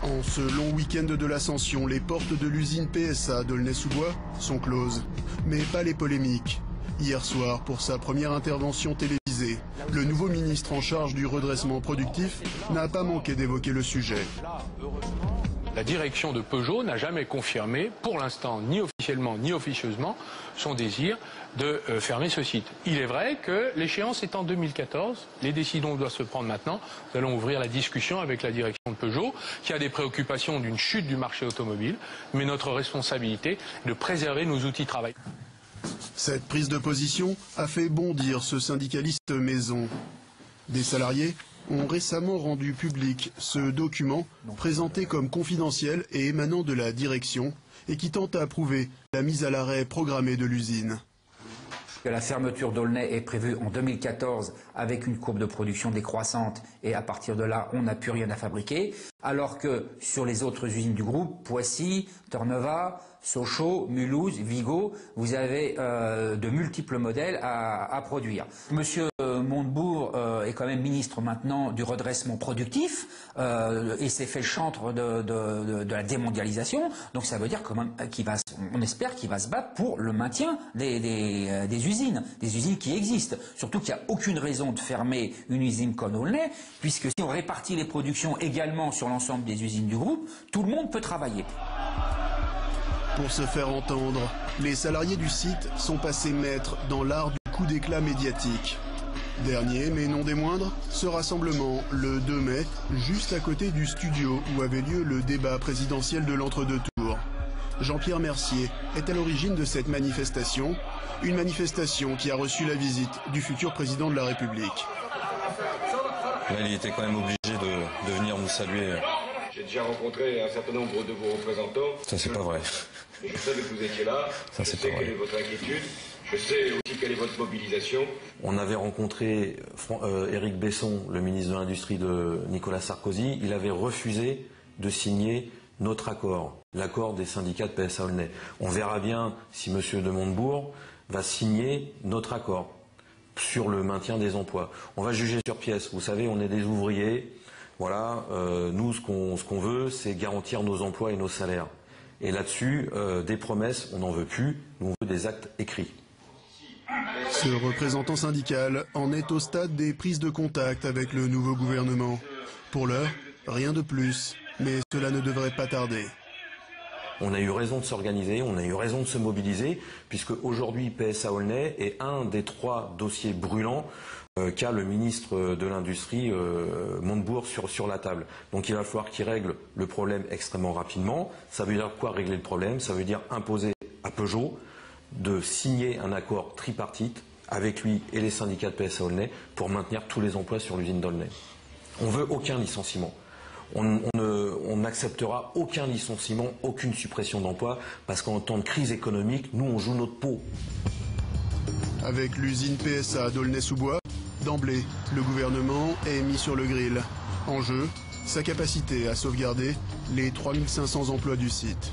En ce long week-end de l'Ascension, les portes de l'usine PSA d'Aulnay-sous-Bois sont closes. Mais pas les polémiques. Hier soir, pour sa première intervention télévisée, le nouveau ministre en charge du redressement productif n'a pas manqué d'évoquer le sujet. La direction de Peugeot n'a jamais confirmé, pour l'instant, ni officiellement ni officieusement, son désir de fermer ce site. Il est vrai que l'échéance est en 2014, les décisions doivent se prendre maintenant. Nous allons ouvrir la discussion avec la direction de Peugeot, qui a des préoccupations d'une chute du marché automobile, mais notre responsabilité est de préserver nos outils de travail. Cette prise de position a fait bondir ce syndicaliste maison. Des salariés ont récemment rendu public ce document présenté comme confidentiel et émanant de la direction et qui tente à prouver la mise à l'arrêt programmée de l'usine. La fermeture d'Aulnay est prévue en 2014 avec une courbe de production décroissante et à partir de là, on n'a plus rien à fabriquer. Alors que sur les autres usines du groupe, Poissy, Tornova, Sochaux, Mulhouse, Vigo, vous avez de multiples modèles à produire. Monsieur Montebourg est quand même ministre maintenant du redressement productif et s'est fait le chantre de la démondialisation. Donc ça veut dire on espère qu'il va se battre pour le maintien des usines qui existent. Surtout qu'il n'y a aucune raison de fermer une usine comme Aulnay, puisque si on répartit les productions également sur l'ensemble des usines du groupe, tout le monde peut travailler. Pour se faire entendre, les salariés du site sont passés maîtres dans l'art du coup d'éclat médiatique. Dernier, mais non des moindres, ce rassemblement, le 2 mai, juste à côté du studio où avait lieu le débat présidentiel de l'entre-deux tours. Jean-Pierre Mercier est à l'origine de cette manifestation, une manifestation qui a reçu la visite du futur président de la République. Là, il était quand même obligé de venir nous saluer. J'ai déjà rencontré un certain nombre de vos représentants. Ça, c'est pas vrai. Je sais que vous étiez là. Ça, je sais quelle est votre inquiétude. Je sais aussi quelle est votre mobilisation. On avait rencontré Éric Besson, le ministre de l'Industrie de Nicolas Sarkozy. Il avait refusé de signer notre accord, l'accord des syndicats de PSA Aulnay. On verra bien si M. de Montebourg va signer notre accord sur le maintien des emplois. On va juger sur pièce. Vous savez, on est des ouvriers. Voilà, nous, ce qu'on veut, c'est garantir nos emplois et nos salaires. Et là-dessus, des promesses, on n'en veut plus. Nous, on veut des actes écrits. Ce représentant syndical en est au stade des prises de contact avec le nouveau gouvernement. Pour l'heure, rien de plus, mais cela ne devrait pas tarder. On a eu raison de s'organiser, on a eu raison de se mobiliser, puisque aujourd'hui PSA Aulnay est un des 3 dossiers brûlants qu'a le ministre de l'Industrie Montebourg sur la table. Donc il va falloir qu'il règle le problème extrêmement rapidement. Ça veut dire quoi régler le problème? Ça veut dire imposer à Peugeot de signer un accord tripartite avec lui et les syndicats de PSA Aulnay pour maintenir tous les emplois sur l'usine d'Aulnay. On ne veut aucun licenciement. On n'acceptera aucun licenciement, aucune suppression d'emplois, parce qu'en temps de crise économique, nous, on joue notre peau. Avec l'usine PSA d'Aulnay-sous-Bois, d'emblée, le gouvernement est mis sur le grill. En jeu, sa capacité à sauvegarder les 3500 emplois du site.